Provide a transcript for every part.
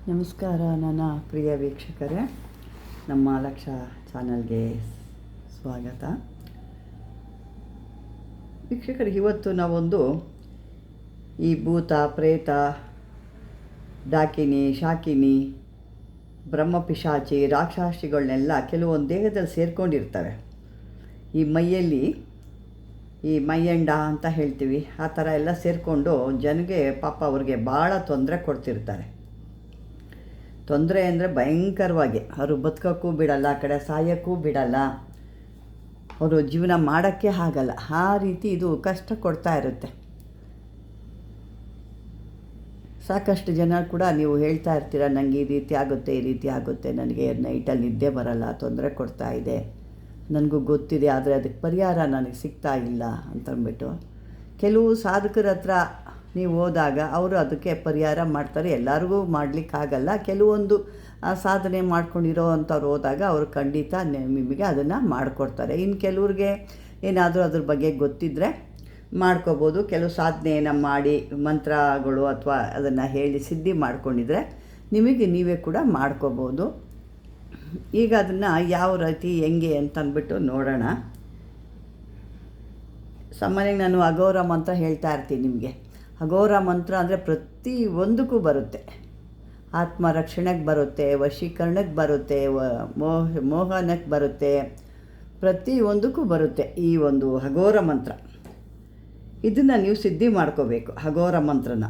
ನಮಸ್ಕಾರ ನನ್ನ ಪ್ರಿಯ ವೀಕ್ಷಕರೇ, ನಮ್ಮ ಲಕ್ಷ ಚಾನಲ್ಗೆ ಸ್ವಾಗತ. ವೀಕ್ಷಕರಿಗೆ, ಇವತ್ತು ನಾವೊಂದು ಈ ಭೂತ, ಪ್ರೇತ, ಡಾಕಿನಿ, ಶಾಕಿನಿ, ಬ್ರಹ್ಮಪಿಶಾಚಿ, ರಾಕ್ಷಸಿಗಳನ್ನೆಲ್ಲ ಕೆಲವೊಂದು ದೇಹದಲ್ಲಿ ಸೇರ್ಕೊಂಡಿರ್ತವೆ. ಈ ಮೈಯಲ್ಲಿ ಈ ಮೈಯಂಡ ಅಂತ ಹೇಳ್ತೀವಿ, ಆ ಥರ ಎಲ್ಲ ಸೇರಿಕೊಂಡು ಜನಗೆ ಪಾಪ ಅವ್ರಿಗೆ ಭಾಳ ತೊಂದರೆ ಕೊಡ್ತಿರ್ತಾರೆ. ತೊಂದರೆ ಅಂದರೆ ಭಯಂಕರವಾಗಿ, ಅವರು ಬದುಕೋಕ್ಕೂ ಬಿಡಲ್ಲ, ಆ ಕಡೆ ಸಾಯೋಕ್ಕೂ ಬಿಡಲ್ಲ, ಅವರು ಜೀವನ ಮಾಡೋಕ್ಕೆ ಆಗಲ್ಲ. ಆ ರೀತಿ ಇದು ಕಷ್ಟ ಕೊಡ್ತಾ ಇರುತ್ತೆ. ಸಾಕಷ್ಟು ಜನ ಕೂಡ ನೀವು ಹೇಳ್ತಾ ಇರ್ತೀರ, ನನಗೆ ಈ ರೀತಿ ಆಗುತ್ತೆ, ಈ ರೀತಿ ಆಗುತ್ತೆ, ನನಗೆ ನೈಟಲ್ಲಿ ನಿದ್ದೆ ಬರಲ್ಲ, ತೊಂದರೆ ಕೊಡ್ತಾ ಇದೆ, ನನಗೂ ಗೊತ್ತಿದೆ, ಆದರೆ ಅದಕ್ಕೆ ಪರಿಹಾರ ನನಗೆ ಸಿಗ್ತಾ ಇಲ್ಲ ಅಂತಂದ್ಬಿಟ್ಟು ಕೆಲವು ಸಾಧಕರ ಹತ್ರ ನೀವು ಹೋದಾಗ ಅವರು ಅದಕ್ಕೆ ಪರಿಹಾರ ಮಾಡ್ತಾರೆ. ಎಲ್ಲರಿಗೂ ಮಾಡಲಿಕ್ಕಾಗಲ್ಲ. ಕೆಲವೊಂದು ಸಾಧನೆ ಮಾಡ್ಕೊಂಡಿರೋ ಅಂಥವ್ರು ಹೋದಾಗ ಅವರು ಖಂಡಿತ ನಿಮಗೆ ಅದನ್ನು ಮಾಡಿಕೊಡ್ತಾರೆ. ಇನ್ನು ಕೆಲವ್ರಿಗೆ ಏನಾದರೂ ಅದ್ರ ಬಗ್ಗೆ ಗೊತ್ತಿದ್ದರೆ ಮಾಡ್ಕೋಬೋದು. ಕೆಲವು ಸಾಧನೆಯನ್ನು ಮಾಡಿ ಮಂತ್ರಗಳು ಅಥವಾ ಅದನ್ನು ಹೇಳಿ ಸಿದ್ಧಿ ಮಾಡ್ಕೊಂಡಿದ್ರೆ ನಿಮಗೆ ನೀವೇ ಕೂಡ ಮಾಡ್ಕೋಬೋದು. ಈಗ ಅದನ್ನು ಯಾವ ರೀತಿ ಹೆಂಗೆ ಅಂತಂದ್ಬಿಟ್ಟು ನೋಡೋಣ. ಸಾಮಾನ್ಯವಾಗಿ ನಾನು ಅಘೋರ ಮಂತ್ರ ಹೇಳ್ತಾ ಇರ್ತೀನಿ ನಿಮಗೆ. ಅಘೋರ ಮಂತ್ರ ಅಂದರೆ ಪ್ರತಿ ಒಂದಕ್ಕೂ ಬರುತ್ತೆ. ಆತ್ಮರಕ್ಷಣೆಗೆ ಬರುತ್ತೆ, ವಶೀಕರಣಕ್ಕೆ ಬರುತ್ತೆ, ಮೋಹನಕ್ಕೆ ಬರುತ್ತೆ, ಪ್ರತಿ ಒಂದಕ್ಕೂ ಬರುತ್ತೆ ಈ ಒಂದು ಅಘೋರ ಮಂತ್ರ. ಇದನ್ನು ನೀವು ಸಿದ್ಧಿ ಮಾಡ್ಕೋಬೇಕು. ಅಘೋರ ಮಂತ್ರನ,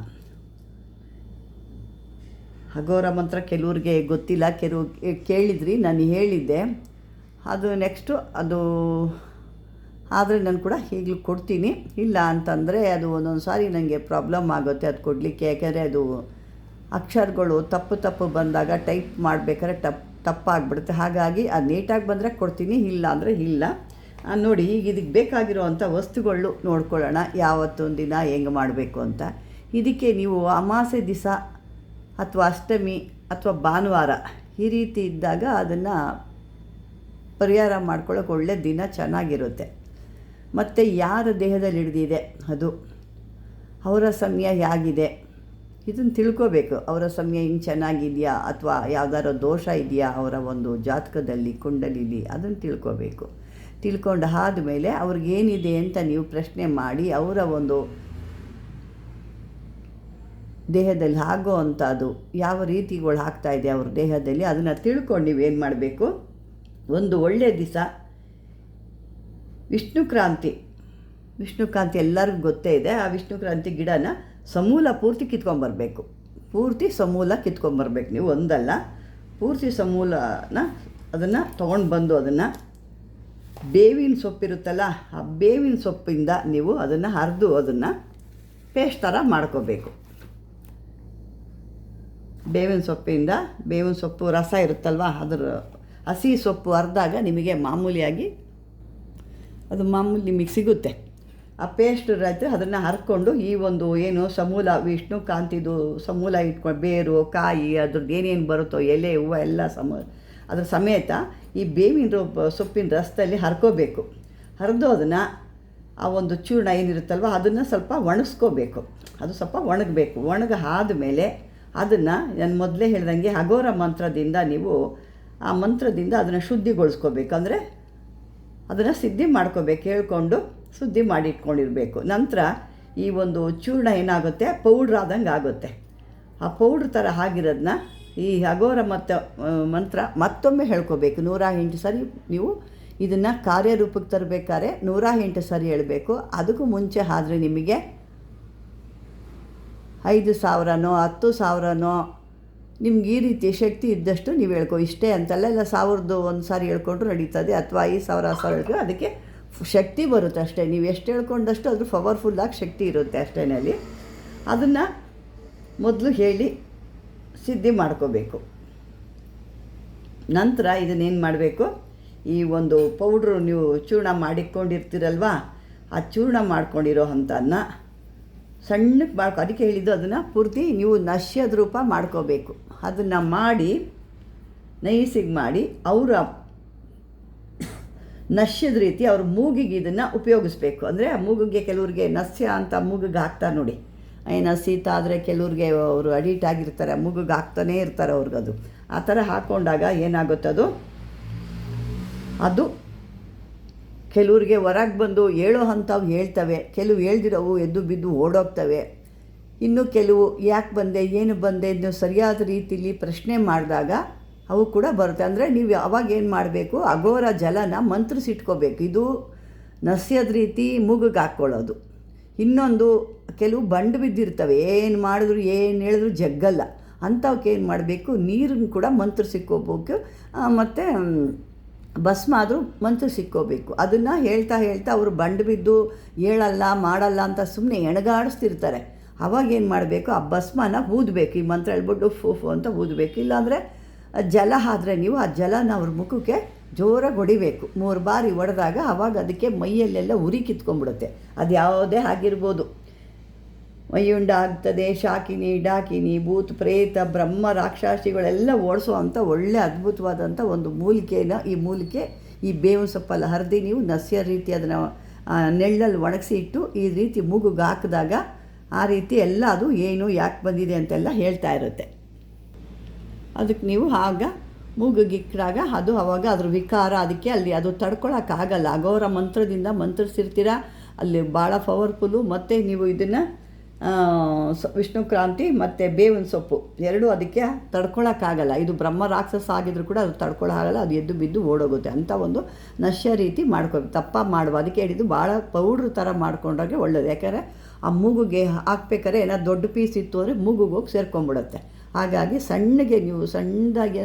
ಅಘೋರ ಮಂತ್ರ ಕೆಲವ್ರಿಗೆ ಗೊತ್ತಿಲ್ಲ, ಕೆಲವು ಕೇಳಿದ್ರಿ, ನಾನು ಹೇಳಿದ್ದೆ. ಅದು ನೆಕ್ಸ್ಟು ಅದು ಆದರೆ ನಾನು ಕೂಡ ಈಗಲೂ ಕೊಡ್ತೀನಿ. ಇಲ್ಲ ಅಂತಂದರೆ ಅದು ಒಂದೊಂದು ಸಾರಿ ನನಗೆ ಪ್ರಾಬ್ಲಮ್ ಆಗುತ್ತೆ ಅದು ಕೊಡಲಿಕ್ಕೆ. ಯಾಕೆಂದರೆ ಅದು ಅಕ್ಷರಗಳು ತಪ್ಪು ಬಂದಾಗ ಟೈಪ್ ಮಾಡಬೇಕಾದ್ರೆ ತಪ್ಪಾಗ್ಬಿಡುತ್ತೆ. ಹಾಗಾಗಿ ಅದು ನೀಟಾಗಿ ಬಂದರೆ ಕೊಡ್ತೀನಿ, ಇಲ್ಲ ಅಂದರೆ ಇಲ್ಲ. ನೋಡಿ, ಈಗ ಇದಕ್ಕೆ ಬೇಕಾಗಿರೋವಂಥ ವಸ್ತುಗಳು ನೋಡ್ಕೊಳ್ಳೋಣ, ಯಾವತ್ತೊಂದು ದಿನ ಹೆಂಗೆ ಮಾಡಬೇಕು ಅಂತ. ಇದಕ್ಕೆ ನೀವು ಅಮಾವಾಸ್ಯೆ ದಿವಸ ಅಥವಾ ಅಷ್ಟಮಿ ಅಥವಾ ಭಾನುವಾರ ಈ ರೀತಿ ಇದ್ದಾಗ ಅದನ್ನು ಪರಿಹಾರ ಮಾಡ್ಕೊಳ್ಳೋಕೆ ಒಳ್ಳೆ ದಿನ ಚೆನ್ನಾಗಿರುತ್ತೆ. ಮತ್ತು ಯಾರ ದೇಹದಲ್ಲಿ ಹಿಡಿದಿದೆ ಅದು, ಅವರ ಸಮಯ ಹೇಗಿದೆ ಇದನ್ನು ತಿಳ್ಕೋಬೇಕು. ಅವರ ಸಮಯ ಹಿಂಗೆ ಚೆನ್ನಾಗಿದೆಯಾ ಅಥವಾ ಯಾವುದಾದ್ರು ದೋಷ ಇದೆಯಾ ಅವರ ಒಂದು ಜಾತಕದಲ್ಲಿ, ಕುಂಡಲಿಲಿ, ಅದನ್ನು ತಿಳ್ಕೋಬೇಕು. ತಿಳ್ಕೊಂಡು ಆದಮೇಲೆ ಅವ್ರಿಗೇನಿದೆ ಅಂತ ನೀವು ಪ್ರಶ್ನೆ ಮಾಡಿ ಅವರ ಒಂದು ದೇಹದಲ್ಲಿ ಆಗೋ ಅಂಥದ್ದು ಯಾವ ರೀತಿಗಳು ಆಗ್ತಾಯಿದೆ ಅವ್ರ ದೇಹದಲ್ಲಿ ಅದನ್ನು ತಿಳ್ಕೊಂಡು ನೀವೇನು ಮಾಡಬೇಕು, ಒಂದು ಒಳ್ಳೆಯ ದಿವಸ ವಿಷ್ಣುಕ್ರಾಂತಿ ಎಲ್ಲರಿಗೂ ಗೊತ್ತೇ ಇದೆ. ಆ ವಿಷ್ಣುಕ್ರಾಂತಿ ಗಿಡನ ಸಮೂಲ ಪೂರ್ತಿ ಕಿತ್ಕೊಂಬರ್ಬೇಕು. ಪೂರ್ತಿ ಸಮೂಲ ಕಿತ್ಕೊಂಬರ್ಬೇಕು ನೀವು, ಒಂದಲ್ಲ ಪೂರ್ತಿ ಸಮೂಲನ ಅದನ್ನು ತೊಗೊಂಡು ಬಂದು ಅದನ್ನು ಬೇವಿನ ಸೊಪ್ಪಿರುತ್ತಲ್ಲ, ಆ ಬೇವಿನ ಸೊಪ್ಪಿಂದ ನೀವು ಅದನ್ನು ಹರಿದು ಅದನ್ನು ಪೇಸ್ಟ್ ಥರ ಮಾಡ್ಕೋಬೇಕು. ಬೇವಿನ ಸೊಪ್ಪು ರಸ ಇರುತ್ತಲ್ವ, ಅದರ ಹಸಿ ಸೊಪ್ಪು ಹರಿದಾಗ ನಿಮಗೆ ಮಾಮೂಲಿ ನಿಮಗೆ ಸಿಗುತ್ತೆ. ಆ ಪೇಸ್ಟ್ ಇರುತ್ತೆ, ಅದನ್ನು ಹರ್ಕೊಂಡು ಈ ಒಂದು ಏನು ಸಮೂಲ ವಿಷ್ಣುಕಾಂತಿದು ಸಮೂಲ ಇಟ್ಕೊಂಡು ಬೇರು, ಕಾಯಿ, ಅದ್ರದ್ದು ಏನೇನು ಬರುತ್ತೋ ಎಲೆ, ಹೂವು ಎಲ್ಲ ಅದ್ರ ಸಮೇತ ಈ ಬೇವಿನ ಸೊಪ್ಪಿನ ರಸದಲ್ಲಿ ಹರ್ಕೋಬೇಕು. ಹರಿದು ಅದನ್ನು ಆ ಒಂದು ಚೂರ್ಣ ಏನಿರುತ್ತಲ್ವ ಅದನ್ನು ಸ್ವಲ್ಪ ಒಣಗಿಸ್ಕೋಬೇಕು. ಅದು ಸ್ವಲ್ಪ ಒಣಗಬೇಕು. ಆದಮೇಲೆ ಅದನ್ನು ನಾನು ಮೊದಲೇ ಹೇಳ್ದಂಗೆ ಅಘೋರ ಮಂತ್ರದಿಂದ ನೀವು ಆ ಮಂತ್ರದಿಂದ ಅದನ್ನು ಶುದ್ಧಿಗೊಳಿಸ್ಕೋಬೇಕು. ಅಂದರೆ ಅದನ್ನು ಸಿದ್ಧಿ ಮಾಡ್ಕೋಬೇಕು, ಹೇಳ್ಕೊಂಡು ಶುದ್ಧಿ ಮಾಡಿ ಇಟ್ಕೊಂಡಿರಬೇಕು. ನಂತರ ಈ ಒಂದು ಚೂರ್ಣ ಏನಾಗುತ್ತೆ, ಪೌಡ್ರ್ ಆದಂಗೆ ಆಗುತ್ತೆ. ಆ ಪೌಡ್ರ್ ಥರ ಆಗಿರೋದನ್ನ ಈ ಅಘೋರ ಮಂತ್ರ ಮತ್ತೊಮ್ಮೆ ಹೇಳ್ಕೋಬೇಕು 108 ಸರಿ. ನೀವು ಇದನ್ನು ಕಾರ್ಯರೂಪಕ್ಕೆ ತರಬೇಕಾದ್ರೆ 108 ಸರಿ ಹೇಳಬೇಕು. ಅದಕ್ಕೂ ಮುಂಚೆ ಆದರೆ ನಿಮಗೆ 5,000ನೋ 10,000ನೋ ನಿಮ್ಗೆ ಈ ರೀತಿ ಶಕ್ತಿ ಇದ್ದಷ್ಟು ನೀವು ಹೇಳ್ಕೊ. ಇಷ್ಟೇ ಅಂತಲ್ಲ, ಇಲ್ಲ 1,000 ಒಂದು ಸಾರಿ ಹೇಳ್ಕೊಂಡ್ರು ನಡೀತದೆ, ಅಥವಾ 5,000 ಹೇಳ್ಕೊಂಡು ಅದಕ್ಕೆ ಶಕ್ತಿ ಬರುತ್ತೆ ಅಷ್ಟೇ. ನೀವು ಎಷ್ಟು ಹೇಳ್ಕೊಂಡಷ್ಟು ಅದ್ರ ಪವರ್ಫುಲ್ಲಾಗಿ ಶಕ್ತಿ ಇರುತ್ತೆ ಅಷ್ಟೇನಲ್ಲಿ. ಅದನ್ನು ಮೊದಲು ಹೇಳಿ ಸಿದ್ಧಿ ಮಾಡ್ಕೋಬೇಕು. ನಂತರ ಇದನ್ನೇನು ಮಾಡಬೇಕು, ಈ ಒಂದು ಪೌಡ್ರು ನೀವು ಚೂರ್ಣ ಮಾಡಿಕೊಂಡಿರ್ತೀರಲ್ವ, ಆ ಚೂರ್ಣ ಮಾಡ್ಕೊಂಡಿರೋ ಅಂಥನ್ನ ಸಣ್ಣಕ್ಕೆ ಅದಕ್ಕೆ ಹೇಳಿದ್ದು ಅದನ್ನು ಪೂರ್ತಿ ನೀವು ನಶ್ಯದ ರೂಪ ಮಾಡ್ಕೋಬೇಕು. ಅದನ್ನು ಮಾಡಿ ನೈಸಿಗೆ ಮಾಡಿ ಅವರ ನಶ್ಯದ ರೀತಿ ಅವ್ರ ಮೂಗಿಗೆ ಇದನ್ನು ಉಪಯೋಗಿಸ್ಬೇಕು. ಅಂದರೆ ಆ ಮೂಗಿಗೆ ಕೆಲವ್ರಿಗೆ ನಸ್ಯ ಅಂತ ಮೂಗಿಗೆ ಹಾಕ್ತಾರೆ ನೋಡಿ, ಏನು ಶೀತ ಆದರೆ ಕೆಲವ್ರಿಗೆ ಅವರು ಅಡಿಟ್ ಆಗಿರ್ತಾರೆ, ಮೂಗಿಗೆ ಹಾಕ್ತಾನೇ ಇರ್ತಾರೆ ಅವ್ರಿಗದು. ಆ ಥರ ಹಾಕ್ಕೊಂಡಾಗ ಏನಾಗುತ್ತದು, ಅದು ಕೆಲವ್ರಿಗೆ ಹೊರಗೆ ಬಂದು ಹೇಳೋ ಅಂಥವು ಹೇಳ್ತವೆ, ಕೆಲವು ಹೇಳ್ದಿರೋವು ಎದ್ದು ಬಿದ್ದು ಓಡೋಗ್ತವೆ. ಇನ್ನು ಕೆಲವು ಯಾಕೆ ಬಂದೆ, ಏನು ಬಂದೆ ಇನ್ನು ಸರಿಯಾದ ರೀತಿಯಲ್ಲಿ ಪ್ರಶ್ನೆ ಮಾಡಿದಾಗ ಅವು ಕೂಡ ಬರುತ್ತೆ. ಅಂದರೆ ನೀವು ಅವಾಗ ಏನು ಮಾಡಬೇಕು, ಅಘೋರ ಜಲನ ಮಂತ್ರಿಸಿಟ್ಕೋಬೇಕು. ಇದು ನಸ್ಯದ ರೀತಿ ಮೂಗಿಗೆ ಹಾಕ್ಕೊಳ್ಳೋದು. ಇನ್ನೊಂದು, ಕೆಲವು ಬಂಡು ಬಿದ್ದಿರ್ತವೆ, ಏನು ಮಾಡಿದ್ರು ಏನು ಹೇಳಿದ್ರು ಜಗ್ಗಲ್ಲ, ಅಂಥವಕ್ಕೆ ಏನು ಮಾಡಬೇಕು, ನೀರನ್ನು ಕೂಡ ಮಂತ್ರಿಸಿಕ್ಕೋಬೇಕು. ಮತ್ತು ಭಸ್ಮ ಆದರೂ ಮಂತ್ರಿಸಿಕ್ಕೋಬೇಕು. ಅದನ್ನು ಹೇಳ್ತಾ ಅವರು ಬಂಡು ಬಿದ್ದು ಹೇಳಲ್ಲ ಮಾಡಲ್ಲ ಅಂತ ಸುಮ್ಮನೆ ಎಣಗಾಡಿಸ್ತಿರ್ತಾರೆ. ಅವಾಗೇನು ಮಾಡಬೇಕು, ಆ ಭಸ್ಮನ ಊದಬೇಕು. ಈ ಮಂತ್ರ ಹೇಳ್ಬಿಟ್ಟು ಫು ಅಂತ ಊದಬೇಕು. ಇಲ್ಲಾಂದರೆ ಜಲ ಆದರೆ ನೀವು ಆ ಜಲನ ಅವ್ರ ಮುಖಕ್ಕೆ ಜೋರಾಗಿ ಹೊಡಿಬೇಕು. 3 ಬಾರಿ ಹೊಡೆದಾಗ ಆವಾಗ ಅದಕ್ಕೆ ಮೈಯಲ್ಲೆಲ್ಲ ಉರಿ ಕಿತ್ಕೊಂಡ್ಬಿಡುತ್ತೆ. ಅದು ಯಾವುದೇ ಆಗಿರ್ಬೋದು, ಮೈಯುಂಡ ಆಗ್ತದೆ, ಶಾಕಿನಿ ಡಾಕಿನಿ ಭೂತ್ ಪ್ರೇತ ಬ್ರಹ್ಮ ರಾಕ್ಷಸಿಗಳೆಲ್ಲ ಓಡಿಸೋ ಅಂಥ ಒಳ್ಳೆ ಅದ್ಭುತವಾದಂಥ ಒಂದು ಮೂಲಿಕೆನ, ಈ ಮೂಲಿಕೆ ಈ ಬೇವಿನ ಸೊಪ್ಪಲ್ಲಿ ಹರಿದು ನೀವು ನಸ್ಯ ರೀತಿ ಅದನ್ನು ನೆಳ್ಳಲ್ಲಿ ಒಣಗಿಸಿ ಇಟ್ಟು ಈ ರೀತಿ ಮೂಗುಗೆ ಹಾಕಿದಾಗ ಆ ರೀತಿ ಎಲ್ಲ ಅದು ಏನು ಯಾಕೆ ಬಂದಿದೆ ಅಂತೆಲ್ಲ ಹೇಳ್ತಾ ಇರುತ್ತೆ. ಅದಕ್ಕೆ ನೀವು ಆಗ ಮೂಗಿಗಿಕ್ಕಿದಾಗ ಅದು ಆವಾಗ ಅದ್ರ ವಿಕಾರ ಅದಕ್ಕೆ ಅಲ್ಲಿ ಅದು ತಡ್ಕೊಳಕ್ಕಾಗಲ್ಲ. ಅಘೋರ ಮಂತ್ರದಿಂದ ಮಂತ್ರಿಸಿರ್ತೀರ, ಅಲ್ಲಿ ಭಾಳ ಪವರ್ಫುಲ್ಲು. ಮತ್ತು ನೀವು ಇದನ್ನು ವಿಷ್ಣು ಕ್ರಾಂತಿ ಮತ್ತು ಬೇವಿನ ಸೊಪ್ಪು ಎರಡೂ ಅದಕ್ಕೆ ತಡ್ಕೊಳಕ್ಕಾಗಲ್ಲ. ಇದು ಬ್ರಹ್ಮ ರಾಕ್ಷಸ ಆಗಿದ್ರು ಕೂಡ ಅದು ತಡ್ಕೊಳಕ್ಕಾಗಲ್ಲ, ಅದು ಎದ್ದು ಬಿದ್ದು ಓಡೋಗುತ್ತೆ. ಅಂಥ ಒಂದು ನಶ್ಯ ರೀತಿ ಮಾಡ್ಕೋಬೇಕು. ತಪ್ಪ ಮಾಡುವ ಅದಕ್ಕೆ ಹೇಳಿದ್ದು ಭಾಳ ಪೌಡ್ರ್ ಥರ ಮಾಡ್ಕೊಂಡಾಗೆ ಒಳ್ಳೆಯದು. ಯಾಕಂದರೆ ಆ ಮೂಗುಗೆ ಹಾಕ್ಬೇಕಾದ್ರೆ ಏನಾದ್ರು ದೊಡ್ಡ ಪೀಸ್ ಇತ್ತು ಅಂದರೆ ಮೂಗುಗೆ ಹೋಗಿ ಸೇರ್ಕೊಂಡ್ಬಿಡುತ್ತೆ. ಹಾಗಾಗಿ ಸಣ್ಣಗೆ ನೀವು ಸಣ್ಣದಾಗಿ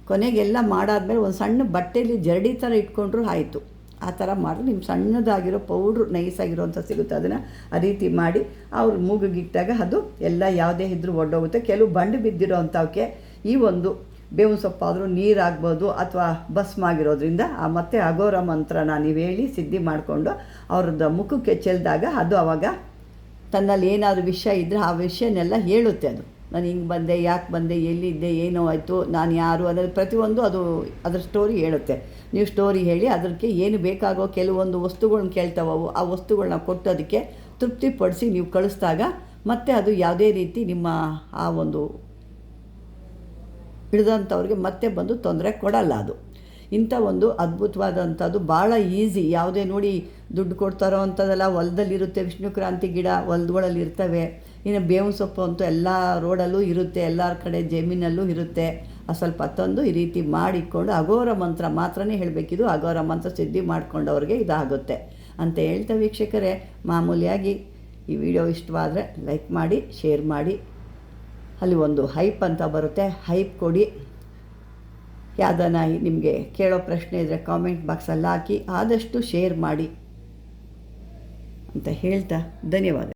ಕೊನೆಗೆಲ್ಲ ಮಾಡಾದ್ಮೇಲೆ ಒಂದು ಸಣ್ಣ ಬಟ್ಟೆಯಲ್ಲಿ ಜರಡಿ ಥರ ಇಟ್ಕೊಂಡ್ರೂ ಆಯಿತು. ಆ ಥರ ಮಾಡಿದ್ರೆ ನಿಮ್ಮ ಸಣ್ಣದಾಗಿರೋ ಪೌಡ್ರು ನೈಸಾಗಿರೋಂಥ ಸಿಗುತ್ತೆ. ಅದನ್ನು ಆ ರೀತಿ ಮಾಡಿ ಅವ್ರ ಮೂಗಿಗಿಟ್ಟಾಗ ಅದು ಎಲ್ಲ ಯಾವುದೇ ಇದ್ರೂ ಒಡ್ಡೋಗುತ್ತೆ. ಕೆಲವು ಬಂಡು ಬಿದ್ದಿರೋ ಅಂಥವಕ್ಕೆ ಈ ಒಂದು ಬೇವಿನ ಸೊಪ್ಪಾದರೂ ನೀರಾಗ್ಬೋದು ಅಥವಾ ಭಸ್ಮ ಆಗಿರೋದ್ರಿಂದ ಮತ್ತು ಅಘೋರ ಮಂತ್ರನ ನೀವು ಹೇಳಿ ಸಿದ್ಧಿ ಮಾಡಿಕೊಂಡು ಅವ್ರದ್ದು ಮುಖಕ್ಕೆ ಚೆಲ್ಲಿದಾಗ ಅದು ಆವಾಗ ತನ್ನಲ್ಲಿ ಏನಾದರೂ ವಿಷಯ ಇದ್ದರೆ ಆ ವಿಷಯನೆಲ್ಲ ಹೇಳುತ್ತೆ. ಅದು ನಾನು ಹಿಂಗೆ ಬಂದೆ, ಯಾಕೆ ಬಂದೆ, ಎಲ್ಲಿದ್ದೆ, ಏನೋ ಆಯಿತು, ನಾನು ಯಾರು ಅನ್ನೋದು ಪ್ರತಿಯೊಂದು ಅದು ಅದ್ರ ಸ್ಟೋರಿ ಹೇಳುತ್ತೆ. ನೀವು ಸ್ಟೋರಿ ಹೇಳಿ ಅದಕ್ಕೆ ಏನು ಬೇಕಾಗೋ ಕೆಲವೊಂದು ವಸ್ತುಗಳನ್ನ ಕೇಳ್ತಾವವು, ಆ ವಸ್ತುಗಳನ್ನ ಕೊಟ್ಟು ಅದಕ್ಕೆ ತೃಪ್ತಿಪಡಿಸಿ ನೀವು ಕಳಿಸ್ದಾಗ ಮತ್ತು ಅದು ಯಾವುದೇ ರೀತಿ ನಿಮ್ಮ ಆ ಒಂದು ಹಿಡಿದಂಥವ್ರಿಗೆ ಮತ್ತೆ ಬಂದು ತೊಂದರೆ ಕೊಡಲ್ಲ. ಅದು ಇಂಥ ಒಂದು ಅದ್ಭುತವಾದಂಥದ್ದು, ಭಾಳ ಈಸಿ. ಯಾವುದೇ ನೋಡಿ ದುಡ್ಡು ಕೊಡ್ತಾರೋ ಅಂಥದ್ದೆಲ್ಲ ಹೊಲದಲ್ಲಿರುತ್ತೆ. ವಿಷ್ಣು ಕ್ರಾಂತಿ ಗಿಡ ಹೊಲಗಳಲ್ಲಿ ಇರ್ತವೆ. ಇನ್ನು ಬೇವಿನ ಸೊಪ್ಪು ಅಂತೂ ಎಲ್ಲ ರೋಡಲ್ಲೂ ಇರುತ್ತೆ, ಎಲ್ಲರ ಕಡೆ ಜಮೀನಲ್ಲೂ ಇರುತ್ತೆ. ಸ್ವಲ್ಪ ತಂದು ಈ ರೀತಿ ಮಾಡಿಕೊಂಡು ಅಘೋರ ಮಂತ್ರ ಮಾತ್ರನೇ ಹೇಳಬೇಕಿದು. ಅಘೋರ ಮಂತ್ರ ಸಿದ್ಧಿ ಮಾಡ್ಕೊಂಡವ್ರಿಗೆ ಇದಾಗುತ್ತೆ ಅಂತ ಹೇಳ್ತಾ ವೀಕ್ಷಕರೇ, ಮಾಮೂಲಿಯಾಗಿ ಈ ವಿಡಿಯೋ ಇಷ್ಟವಾದರೆ ಲೈಕ್ ಮಾಡಿ, ಶೇರ್ ಮಾಡಿ. ಅಲ್ಲಿ ಒಂದು ಹೈಪ್ ಅಂತ ಬರುತ್ತೆ, ಹೈಪ್ ಕೊಡಿ. ಯಾವುದನ್ನ ನಿಮಗೆ ಕೇಳೋ ಪ್ರಶ್ನೆ ಇದ್ದರೆ ಕಾಮೆಂಟ್ ಬಾಕ್ಸಲ್ಲಿ ಹಾಕಿ ಆದಷ್ಟು ಶೇರ್ ಮಾಡಿ ಅಂತ ಹೇಳ್ತಾ ಧನ್ಯವಾದ.